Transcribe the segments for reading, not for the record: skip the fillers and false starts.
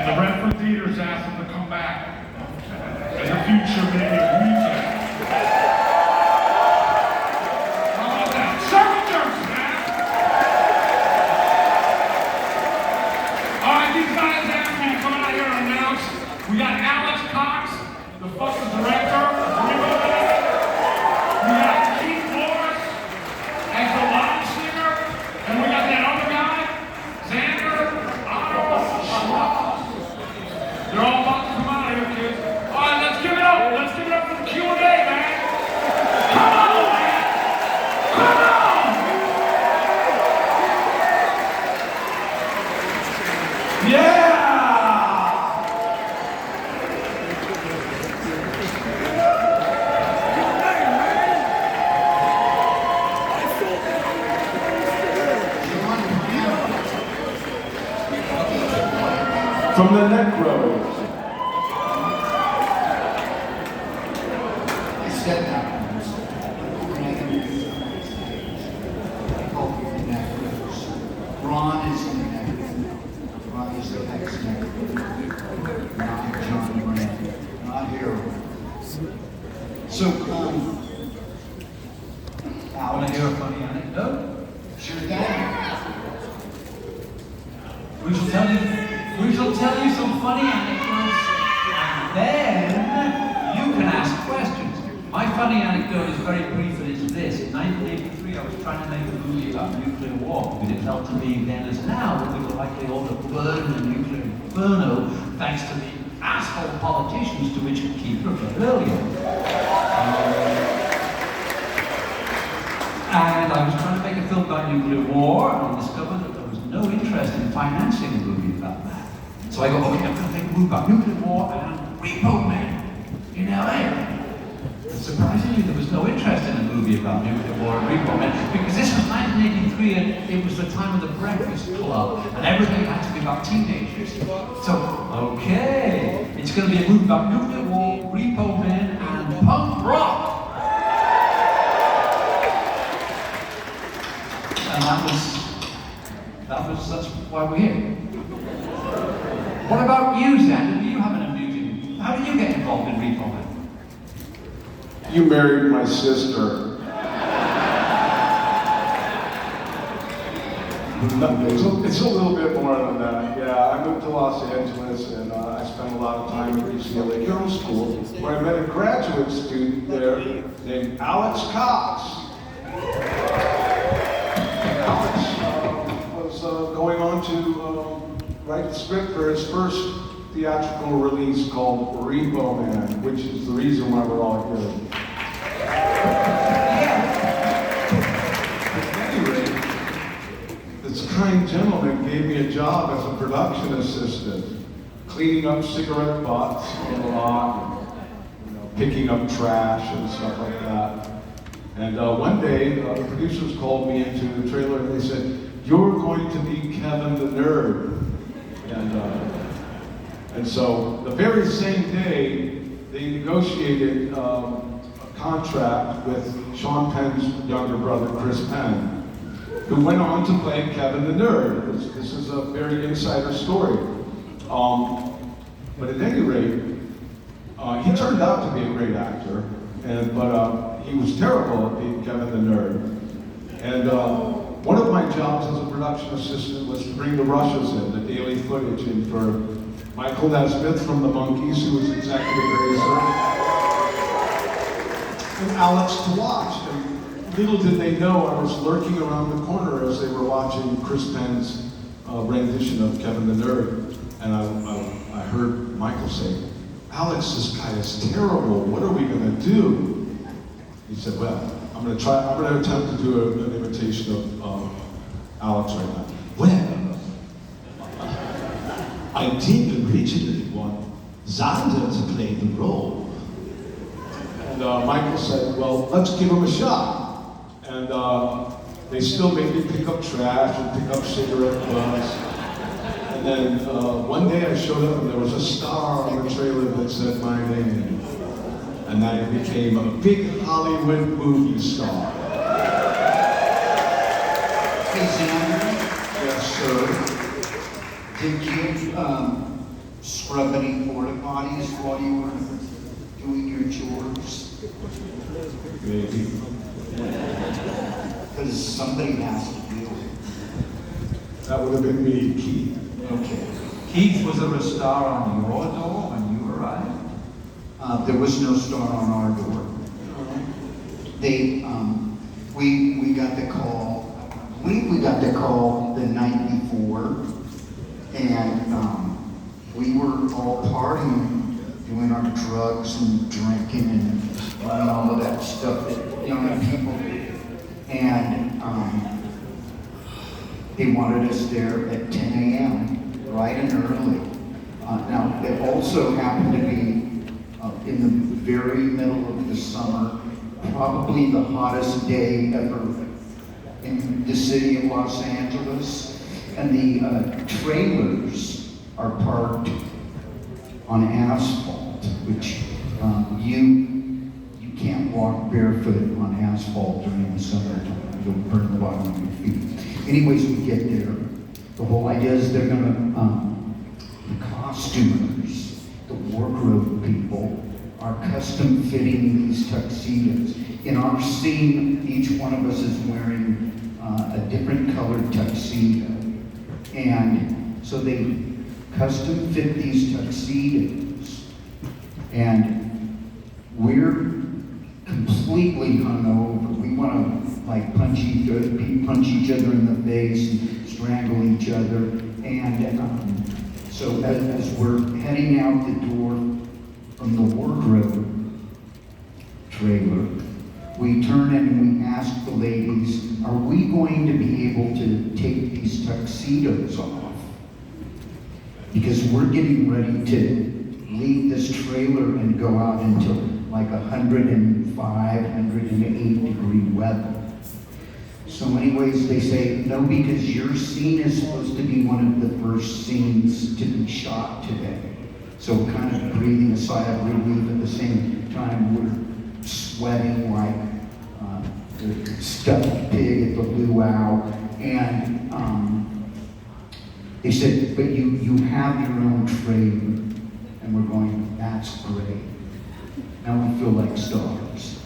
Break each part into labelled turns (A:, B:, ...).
A: And the Redford Theatre's asked them to come back in the future, maybe a weekend. How about that? Soldiers, man! All right, these guys asked me to come out here and announce. We got Alex Cox, the fucking director of Repo Man. We got Morris as the live singer, and we got that other guy, Zander Schloss. They're all about to come out here, kids. All right, let's give it up. Let's give it up for the Q&A, man. Come on, man. Come on. Yeah.
B: From the neck road.
C: I said that once. Ron is in the neck. Ron is the next neck. Not John Grant. Not here. So,
D: I want to hear a funny anecdote.
C: sure thing.
D: We shall tell you some funny anecdotes, and then you can ask questions. My funny anecdote is very brief, and it's this. In 1983, I was trying to make a movie about nuclear war, because it felt to me then as now that we were likely all to burn in a nuclear inferno, thanks to the asshole politicians to which Keith referred earlier. And I was trying to make a film about nuclear war, and I discovered that there was no interest in financing a movie about that. So I go, okay, I'm going to make a movie about nuclear war and Repo Man in LA. And surprisingly, there was no interest in a movie about nuclear war and Repo Man, because this was 1983 and it was the time of the Breakfast Club, and everything had to be about teenagers. So, okay, it's going to be a movie about nuclear war, Repo Man, and punk rock. And that's why we're here. What about you, Zander? Do you have an amusing? How did you get involved in Repo Man?
B: You married my sister. It's a little bit more than that. Yeah, I moved to Los Angeles and I spent a lot of time at UCLA Girls School, where I met a graduate student there named Alex Cox. Alex was going on to write the script for his first theatrical release called Repo Man, which is the reason why we're all here. At any rate, this kind gentleman gave me a job as a production assistant, cleaning up cigarette butts on the lot, picking up trash and stuff like that. And one day, the producers called me into the trailer and they said, "You're going to be Kevin the Nerd." And so the very same day, they negotiated a contract with Sean Penn's younger brother, Chris Penn, who went on to play Kevin the Nerd. This is a very insider story. But at any rate, he turned out to be a great actor, but he was terrible at being Kevin the Nerd. And one of my jobs as a production assistant was to bring the rushes in, the daily footage in for Michael Nesmith from the Monkees, who was executive producer, and Alex to watch. And little did they know I was lurking around the corner as they were watching Chris Penn's rendition of Kevin the Nerd. And I heard Michael say, "Alex, this guy is terrible. What are we going to do?" He said, "Well, I'm going to attempt to do an imitation of Alex right now. Well, I didn't originally want Zander to play the role." And Michael said, "Well, let's give him a shot." And they still made me pick up trash and pick up cigarette butts. And then one day I showed up and there was a star on the trailer that said my name. And I became a big Hollywood movie star.
C: Hey, Zander,
B: Yes, sir.
C: did you scrub any porta potties while you were doing your chores?
B: Maybe.
C: Because somebody has to do it.
B: That would have been me, Keith.
C: Okay.
D: Keith, was there a star on your door when you arrived?
C: There was no star on our door. We got the call. I believe we got the call the night before, and we were all partying, doing our drugs and drinking and doing all of that stuff that young people do. And they wanted us there at 10 a.m., bright and early. Now, it also happened to be in the very middle of the summer, probably the hottest day ever in the city of Los Angeles. And the trailers are parked on asphalt, which you can't walk barefoot on asphalt during the summertime. You'll burn the bottom of your feet. Anyways, we get there. The whole idea is they're gonna, the costumers, the wardrobe people, are custom fitting these tuxedos. In our scene, each one of us is wearing a different colored tuxedo. And so they custom fit these tuxedos. And we're completely hungover. We want to like punch each other in the face and strangle each other. And so as we're heading out the door from the wardrobe trailer, we turn and we ask the ladies, are we going to be able to take these tuxedos off? Because we're getting ready to leave this trailer and go out into like 105, 108 degree weather. So anyways, they say, no, because your scene is supposed to be one of the first scenes to be shot today. So kind of breathing a sigh of relief at the same time, we're sweating like the stuffed pig at the luau. And they said, but you have your own trailer. And we're going, that's great. Now we feel like stars.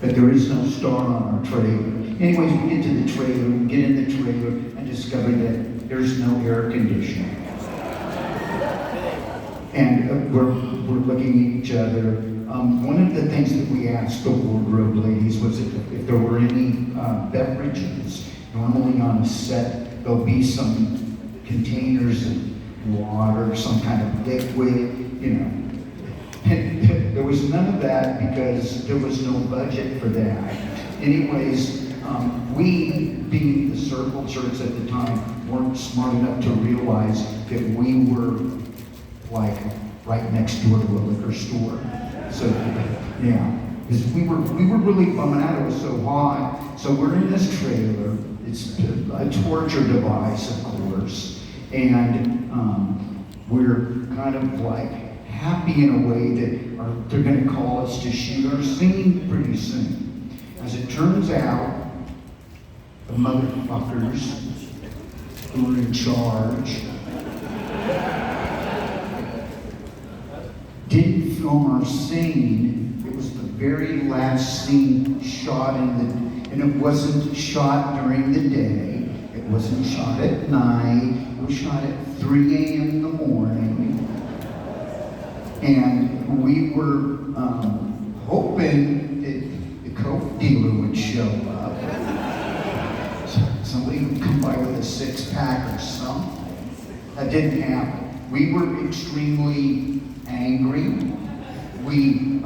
C: But there is no star on our trailer. Anyways, we get to the trailer, we get in the trailer and discover that there's no air conditioning. And we're looking at each other. One of the things that we asked the wardrobe ladies was if there were any beverages. Normally on a set, there'll be some containers of water, some kind of liquid, you know. And there was none of that because there was no budget for that. Anyways, we, being the circle jerks at the time, weren't smart enough to realize that we were like right next door to a liquor store. So yeah, because we were really bumming out. It was so hot. So we're in this trailer. It's a torture device, of course, and we're kind of like happy in a way that they're going to call us to shoot our scene pretty soon. As it turns out, the motherfuckers who were in charge didn't film our scene. It was the very last scene shot and it wasn't shot during the day. It wasn't shot at night. It was shot at 3 a.m. in the morning. And we were hoping that the coke dealer would show up. Somebody would come by with a 6-pack or something. That didn't happen. We were extremely angry. We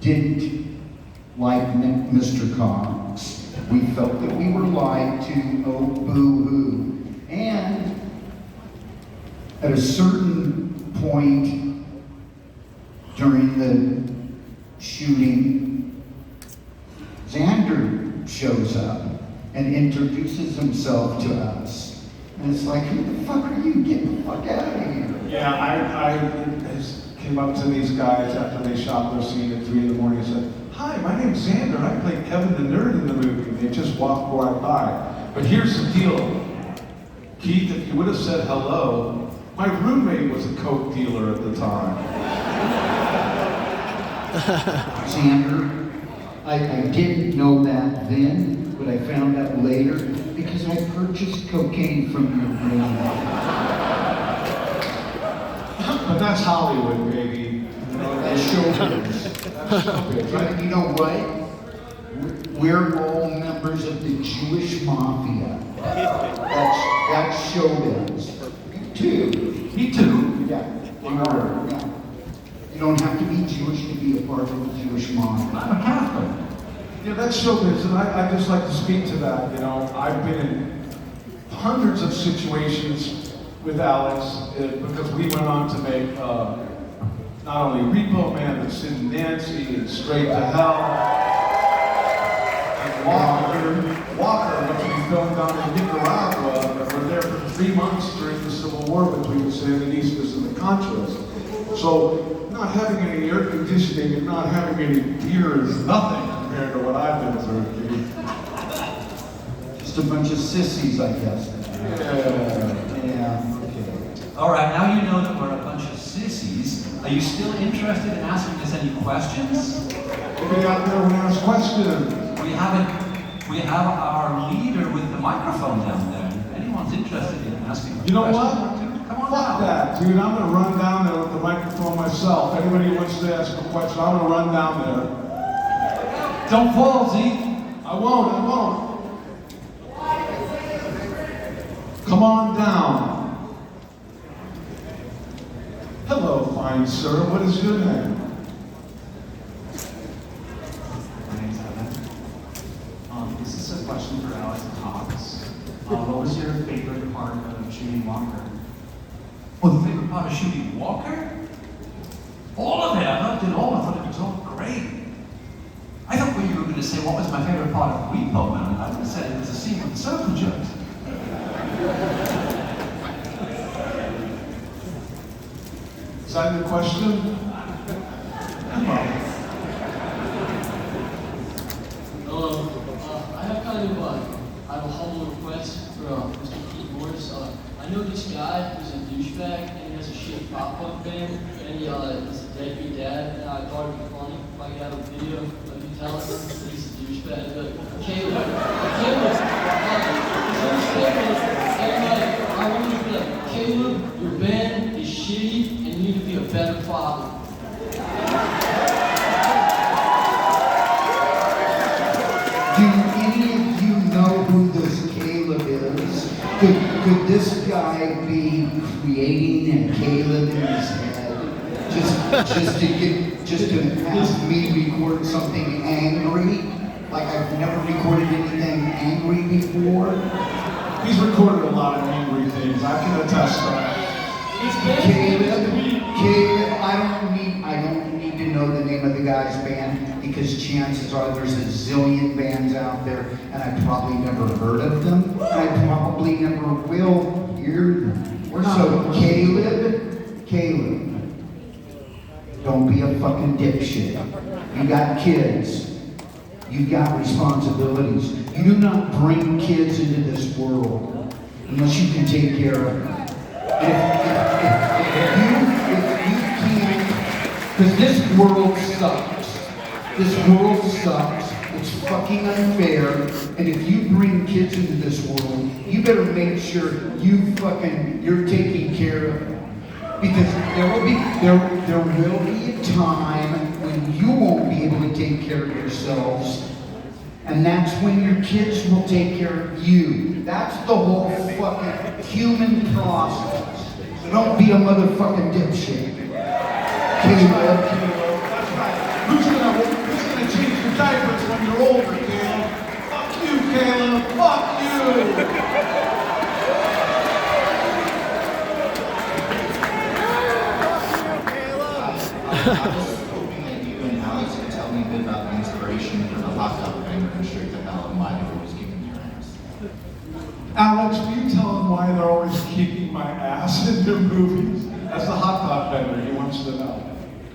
C: didn't like Mr. Cox. We felt that we were lied to, oh boo-hoo. And at a certain point during the shooting, Zander shows up and introduces himself to us. And it's like, who the fuck are you? Get the fuck out of here.
B: Yeah, I came up to these guys after they shot their scene at 3 in the morning and said, hi, my name's Zander. I played Kevin the Nerd in the movie. They just walked right by. But here's the deal. Keith, if you would have said hello, My roommate was a coke dealer at the time.
C: Zander, I didn't know that then, but I found out later because I purchased cocaine from your roommate.
B: But that's Hollywood, baby. You know,
C: That's showbiz.
B: that's showbiz, right?
C: You know what? We're all members of the Jewish mafia. That's showbiz. You too.
D: Me too.
C: Yeah. Yeah. You don't have to be Jewish to be a part of the Jewish mafia.
D: I'm a Catholic.
B: Yeah, that's showbiz, and I just like to speak to that. You know, I've been in hundreds of situations with Alex because we went on to make not only Repo Man, but Sid and Nancy, and Straight to Hell, and Walker, which we filmed down in Nicaragua, and we're there for 3 months during the Civil War between the Sandinistas and the Contras. So, not having any air conditioning and not having any beer is nothing compared to what I've been through, dude.
C: Just a bunch of sissies, I guess. Yeah. Okay.
D: All right, now you know that we're a bunch of sissies. Are you still interested in asking us any questions?
B: We'll be out there and ask questions.
D: We have our leader with the microphone down there. If anyone's interested in asking a
B: You know
D: question
B: what?
D: or two, come on
B: Fuck
D: down.
B: that, dude. I'm gonna run down there with the microphone myself. Anybody who wants to ask a question, I'm gonna run down there.
D: Don't fall, Z.
B: I won't. Come on down. Hello, fine sir. What is your name?
E: My name's Evan. This is a question for Alex Cox. What was your favorite part of shooting Walker?
D: Well, the favorite part of shooting Walker? All of it. I loved it all. I thought it was all great. I thought you were going to say what was my favorite part of Repo Man. I would have said it was the scene with the circle jerks.
B: Is that your question? Come on.
F: Hello. I have I have a humble request for Mr. Pete Morris. I know this guy who's a douchebag and he has a shit pop-up band and he is a deadbeat dad, and I thought it'd be funny if I could have a video of you telling him that he's a douchebag. But Caleb, I want you to be like, Caleb, your band is shitty and you need to be a better father.
C: Do any of you know who this Caleb is? Could this guy be creating a Caleb in his head? Just to have me record something angry? Like I've never recorded anything angry before?
B: He's recorded a lot of angry things. I can attest to that.
C: Caleb, I don't need to know the name of the guy's band because chances are there's a zillion bands out there and I probably never heard of them and I probably never will hear them. So Caleb, don't be a fucking dipshit. You got kids. You've got responsibilities. You do not bring kids into this world unless you can take care of them. If you can't, because this world sucks. This world sucks. It's fucking unfair. And if you bring kids into this world, you better make sure you're taking care of them. Because there will be a time when you won't be able to take care of yourselves. And that's when your kids will take care of you. That's the whole fucking human process. So don't be a motherfucking dipshit. Caleb.
B: That's right. Who's gonna change your diapers when you're older, Caleb? Fuck you, Caleb. Fuck you.
G: I was hoping that you and Alex could tell me a bit about the inspiration for the hot dog vendor and Straight to Hell and why they were always kicking your ass.
B: Alex, will you tell them why they're always kicking my ass in their movies? That's the hot dog vendor. He wants to know.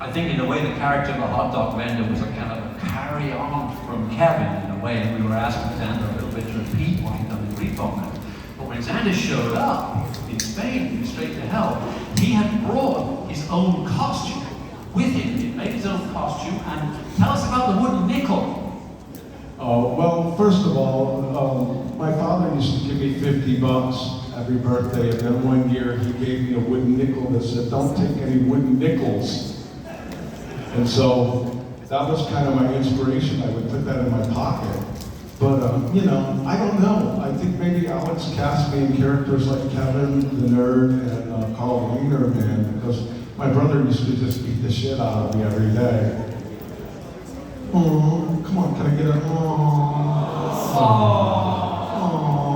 D: I think in a way the character of the hot dog vendor was a kind of a carry-on from Kevin in a way, and we were asking Zander a little bit to repeat what he'd done in Repo Man. But when Zander showed up in Spain, he was straight to hell, he had brought his own costume with him. He made his own costume, and tell us about the wooden nickel.
B: Well, first of all, my father used to give me $50 every birthday, and then one year he gave me a wooden nickel that said, "Don't take any wooden nickels." And so that was kind of my inspiration. I would put that in my pocket. But, you know, I don't know. I think maybe Alex cast me in characters like Kevin, the nerd, and Carl Wiener, man, because my brother used to just beat the shit out of me every day. Oh, come on, can I get a oh?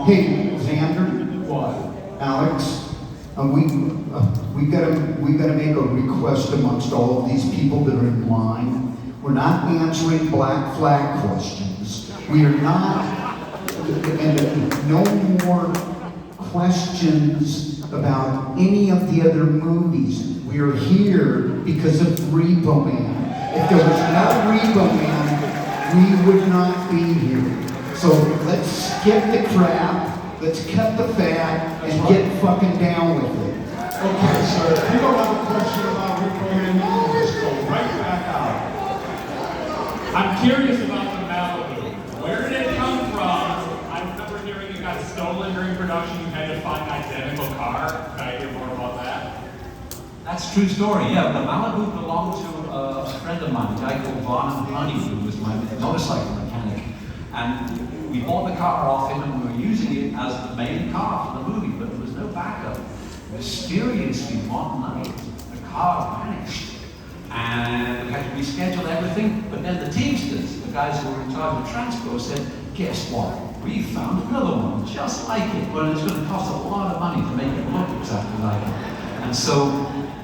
C: Hey, Zander,
B: What?
C: Alex, we gotta make a request amongst all of these people that are in line. We're not answering black flag questions. We are not, and no more questions about any of the other movies. We are here because of Repo Man. If there was no Repo Man, we would not be here. So let's skip the crap, let's cut the fat, and get fucking down with it.
B: Okay, sir, if you don't have a question about Repo Man, you can just go right back out.
A: I'm curious about the Malibu. Where did it come from? I remember hearing it got stolen during production. You had to find an identical car. Can I hear more about that?
D: That's a true story, yeah. The Malibu belonged to a friend of mine, a guy called Vaughn Honey, who was my motorcycle mechanic. And we bought the car off him and we were using it as the main car for the movie, but there was no backup. Mysteriously, one night, the car vanished. And we had to reschedule everything, but then the Teamsters, the guys who were in charge of transport, said, "Guess what? We found another one just like it, but it's going to cost a lot of money to make it look exactly like it." And so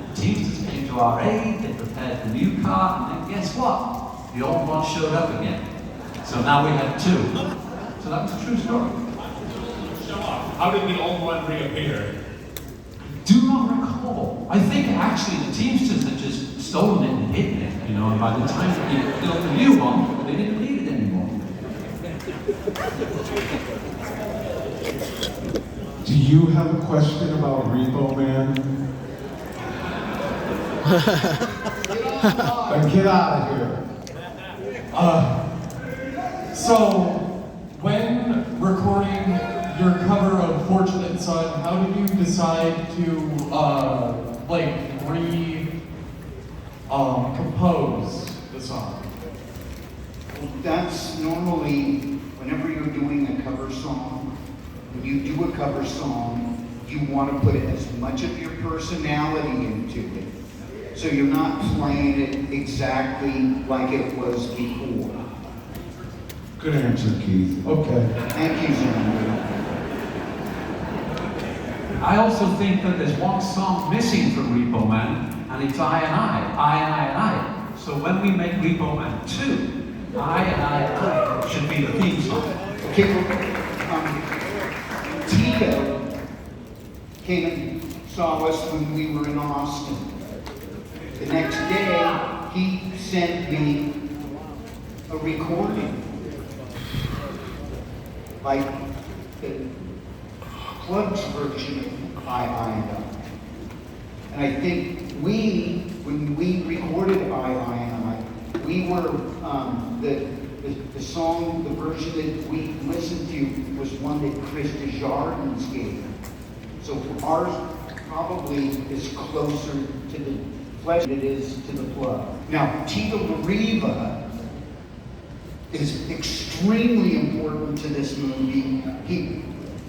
D: the Teamsters came to our aid, they prepared the new car, and then guess what? The old one showed up again. So now we have two. So that was a true story.
A: Show up. How did the old one reappear?
D: Do not recall. I think actually the Teamsters had just stolen it and hidden it, you know, and by the time they built the new one, they didn't need it anymore.
B: Do you have a question about Repo Man? Then get out of here.
H: So, when recording your cover of Fortunate Son, how did you decide to, compose the song?
C: That's normally, whenever you're doing a cover song, when you do a cover song, you want to put as much of your personality into it. So you're not playing it exactly like it was before.
B: Good answer, Keith. Okay.
C: Thank you, Zander.
D: I also think that there's one song missing from Repo Man, and it's I and I, I and I and I. So when we make Repo Man 2, I and I should be the theme song.
C: Okay, Tito came and saw us when we were in Austin. The next day, he sent me a recording, like the Club's version of I and I. And I think when we recorded I and I, we were, the song, the version that we listened to was one that Chris Desjardins gave. So ours probably is closer to the flesh than it is to the blood. Now, Tito Mariva is extremely important to this movie.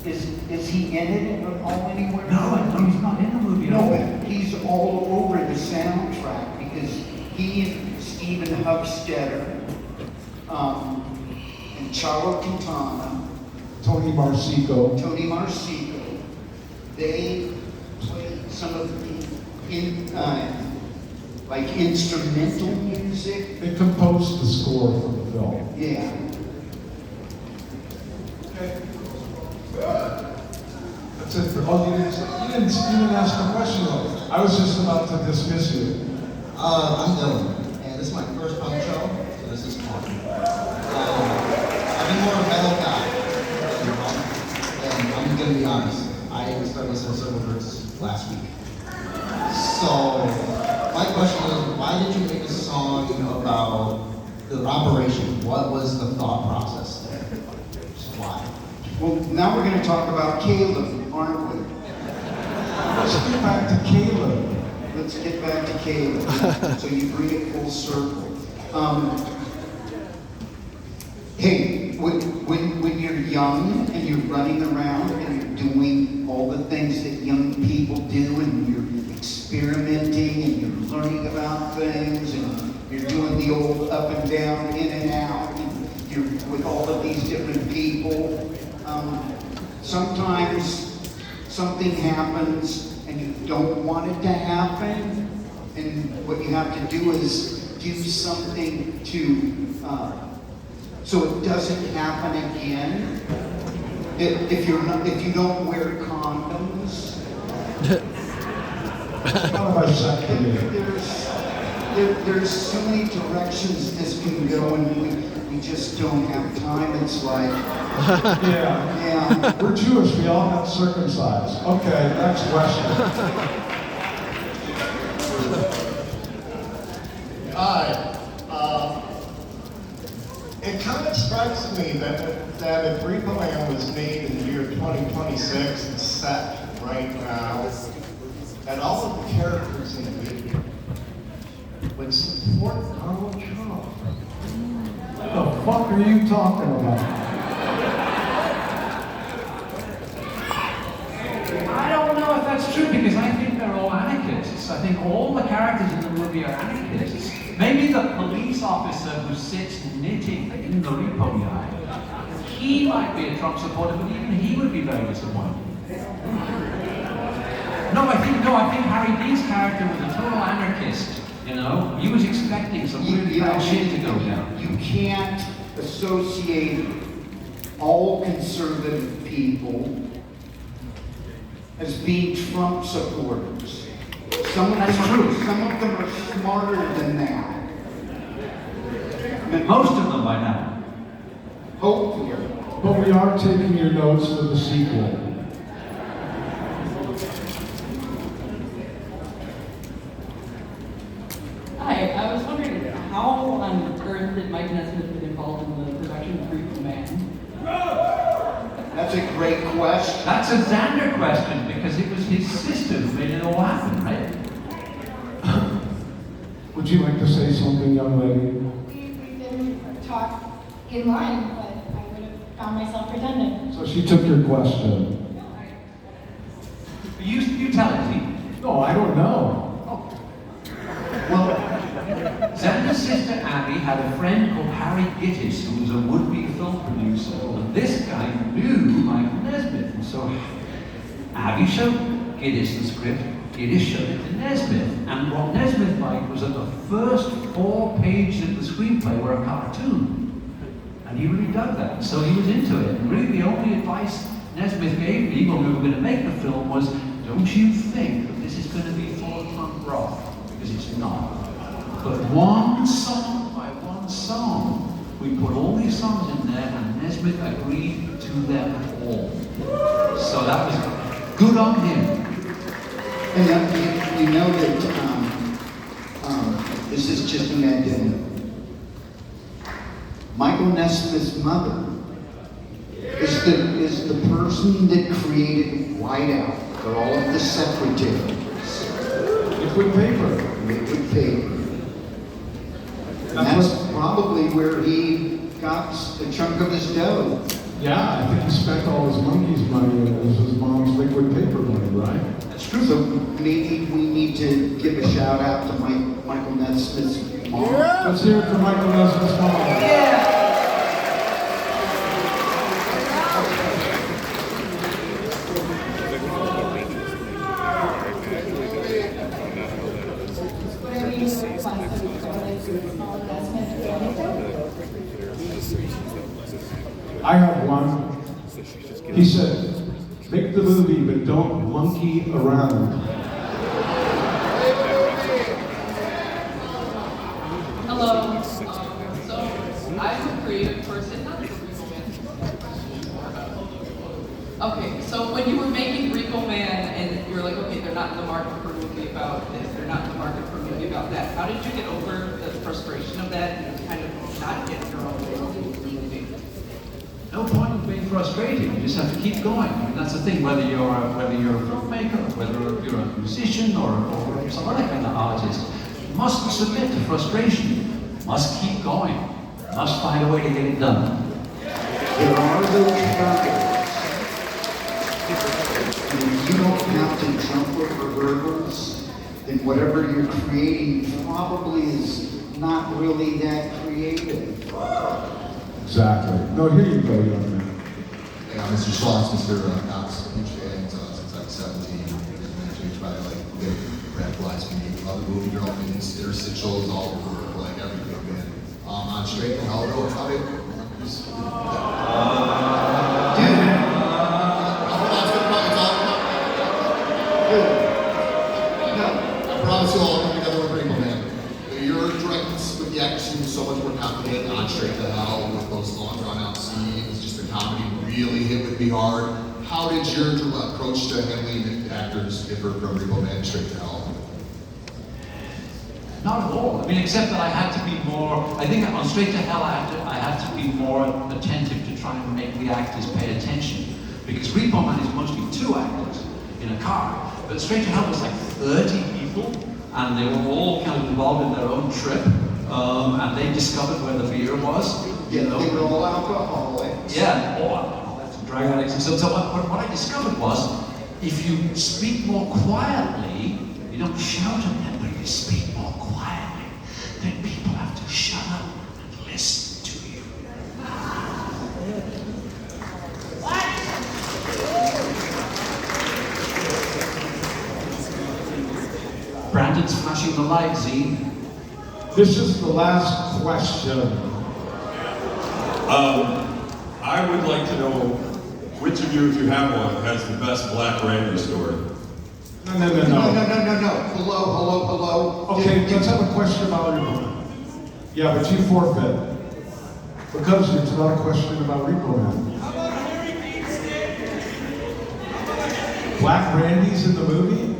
C: Is he in it at all anywhere?
D: No, he's not in the movie at all.
C: No, but he's all over the soundtrack because he and Stephen Hofstetter and Charlo Quintana,
B: Tony Marsico.
C: they played some of the instrumental music.
B: They composed the score for the film.
C: Yeah.
B: Okay. That's it. You didn't ask a question though. I was just about to dismiss you.
I: I'm Dylan, and this is my first punk show, so this is fun. I've been more of a metal guy than punk, and I'm gonna gonna be honest. I started listening to Circle Jerks last week. So, my question is, why did you make a song about the operation? What was the thought process there? Just why?
C: Well, now we're going to talk about Caleb, aren't we?
B: Let's get back to Caleb.
C: Let's get back to Caleb. So you bring it full circle. Hey, when you're young and you're running around and you're doing all the things that young people do, and you're experimenting and you're learning about things, and you're doing the old up and down, in and out, and you're with all of these different people, sometimes something happens and you don't want it to happen, and what you have to do is do something to so it doesn't happen again. If you don't wear condoms, there's so many directions this can go, and we just don't have time. It's like,
B: Yeah. We're Jewish, we all have circumcised. Okay, next question.
J: Hi. It kind of strikes me that if Repo Man was made in the year 2026 and set right now, that all of the characters in the video would support Donald Trump.
B: What the fuck are you talking about?
D: I don't know if that's true, because I think they're all anarchists. I think all the characters in the movie are anarchists. Maybe the police officer who sits knitting in the repo yard, he might be a Trump supporter, but even he would be very disappointed. No, I think Harry Dean's character was a total anarchist. You know, he was expecting some really bad shit to go down.
C: You can't associate all conservative people as being Trump supporters. Some of them are smarter than that.
D: Most of them by now.
C: Hopefully.
B: But we are taking your notes for the sequel.
K: Hi, I was wondering, how on earth did Mike Nesmith get involved in the production of Repo Man?
C: That's a great question.
D: That's a Zander question, because it was his sister who made it all happen, right?
B: Would you like to say something, young lady?
L: We didn't talk in line, but I would have found myself pretending.
B: So she took your question.
D: You tell it, Pete.
B: No, I don't know.
D: Well, Zander's sister Abby had a friend called Harry Gittis, who was a would-be film producer, and this guy knew Michael Nesmith, and so Abby showed Gittis the script, Gittis showed it to Nesmith, and what Nesmith liked was that the first 4 pages of the screenplay were a cartoon, and he really dug that, so he was into it, and really the only advice Nesmith gave me when we were going to make the film was, don't you think that this is going to be full of punk rock? Because it's not. But one song by one song, we put all these songs in there, and Nesmith agreed to them all. So that was good on him.
C: And you know that this is just an addendum. Michael Nesmith's mother is the person that created Whiteout for all of the secretaries.
B: Liquid paper.
C: Liquid paper. And that's probably where he got a chunk of his dough.
B: Yeah, I think he spent all his monkey's money, and it was his mom's liquid paper money, right?
C: That's true. So maybe we need to give a shout out to Michael Nesmith's mom.
B: Yeah. Let's hear it for Michael Nesmith's mom.
D: Yeah.
B: I have one. He said, make the movie, but don't monkey around.
K: Hello. So, I'm a creative person, not a Repo Man. Okay, so when
M: that. How did you get over the frustration of that and kind of not get your own way?
D: No point in being frustrated. You just have to keep going. I mean, that's the thing. Whether you're a filmmaker, whether you're a musician or some other kind of artist, you must submit to frustration. Must keep going. Must find a way to get it done.
C: There are those hurdles. And you don't have to jump over hurdles, then whatever you're creating probably is not really that creative.
B: Exactly. No, here you go, young man.
N: Hey, I'm Mr. Schloss, Mr. Knox, huge fan since I was 17. I try to get radicalized when you love the movie, your own interstitials, all over, like everything, man. On Straight to Hell, though, how did I promise you all, come together with Repo Man. Your directness with the actors seems so much more confident on Straight to Hell with those long drawn out scenes, just the comedy really hit with me hard. How did your approach to handling actors differ from Repo Man and Straight to Hell?
D: Not at all. I mean, except that I had to be more, I think on Straight to Hell I had to be more attentive to try and make the actors pay attention. Because Repo Man is mostly 2 actors in a car. But Straight to Hell was like 30 people, and they were all kind of involved in their own trip. And they discovered where the beer was.
C: They were all alcoholics.
D: Yeah, all alcoholics and drug addicts. And so what I discovered was, if you speak more quietly, you don't shout at them, but if you speak more quietly, then people have to shut up and listen to you. Brandon's flashing the light, Z.
B: This is the last question.
O: I would like to know which of you, if you have one, has the best Black Randy story.
B: No.
C: Hello.
B: Okay, let's have a question about Repo Man. Yeah, but you forfeit. Because it's not a question about Repo Man. Black Randy's in the movie?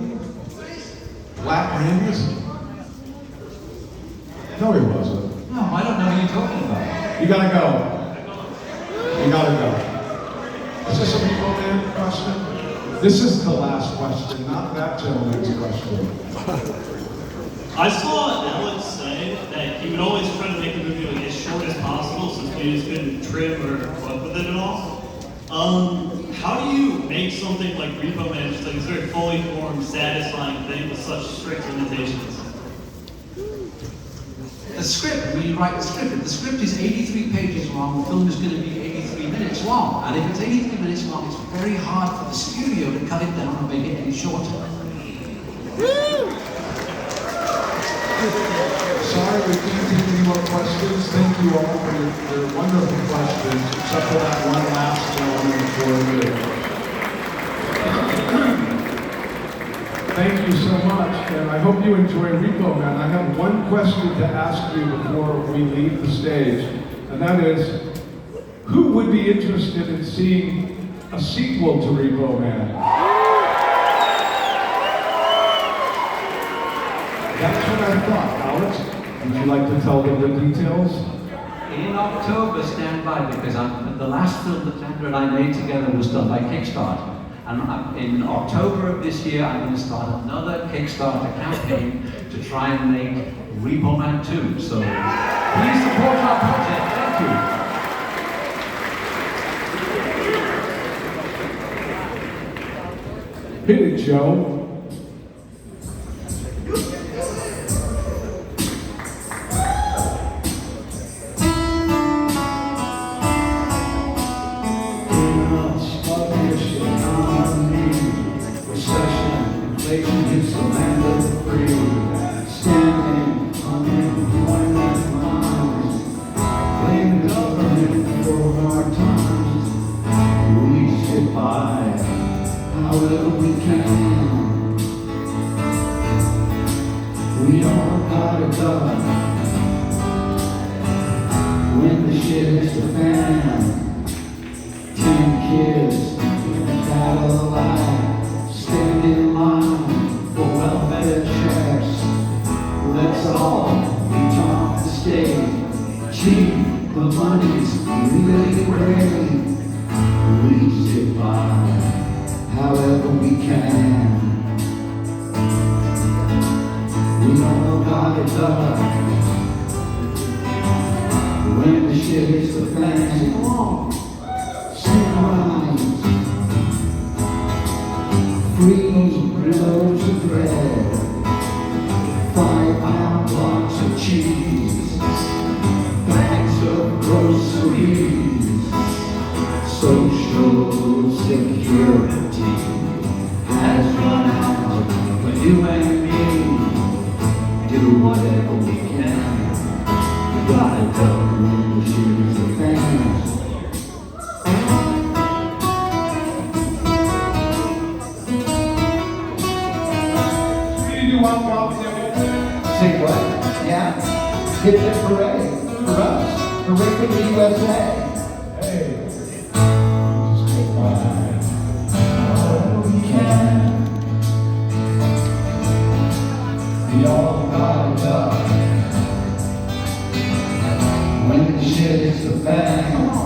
B: Black Randy's? No, he wasn't.
D: No, I don't know what you're talking about.
B: You gotta go. You gotta go. Is this a Repo Man question? This is the last question, not that gentleman's question.
P: I saw Alex say that he would always try to make the movie like as short as possible since we just couldn't trim or fuck with it at all. How do you make something like Repo Man just like a very fully formed, satisfying thing with such strict limitations?
D: The script, when you write the script is 83 pages long, the film is going to be 83 minutes long. And if it's 83 minutes long, it's very hard for the studio to cut it down and make it any shorter.
B: Sorry, we can't take any more questions. Thank you all for your wonderful questions, except for that one last gentleman for you. Thank you so much, and I hope you enjoy Repo Man. I have one question to ask you before we leave the stage, and that is, who would be interested in seeing a sequel to Repo Man? That's what I thought. Alex, would you like to tell them the details?
D: In October, stand by, because the last film that Sandra and I made together was done by Kickstarter. And in October of this year, I'm going to start another Kickstarter campaign to try and make Repo Man 2. So please support our project. Thank you.
B: Hit it, Joe.
Q: When the shit hits the fan, 10 kids in a Cadillac, stand in line for welfare checks. let's all reach the stage. Cheap, the money's really great. We survive however we can. We don't know how it's up when the shit hits the fan. Come on, sing rhymes, freeze loaves of bread, 5-pound blocks of cheese, bags of groceries. Social security has run out, but you and me do whatever we can. We gotta go in the shoes of fans. Say what? Yeah? Hit the parade for us. Parade for the USA. Hey. We can. We all got it up. When the shit hits the fan.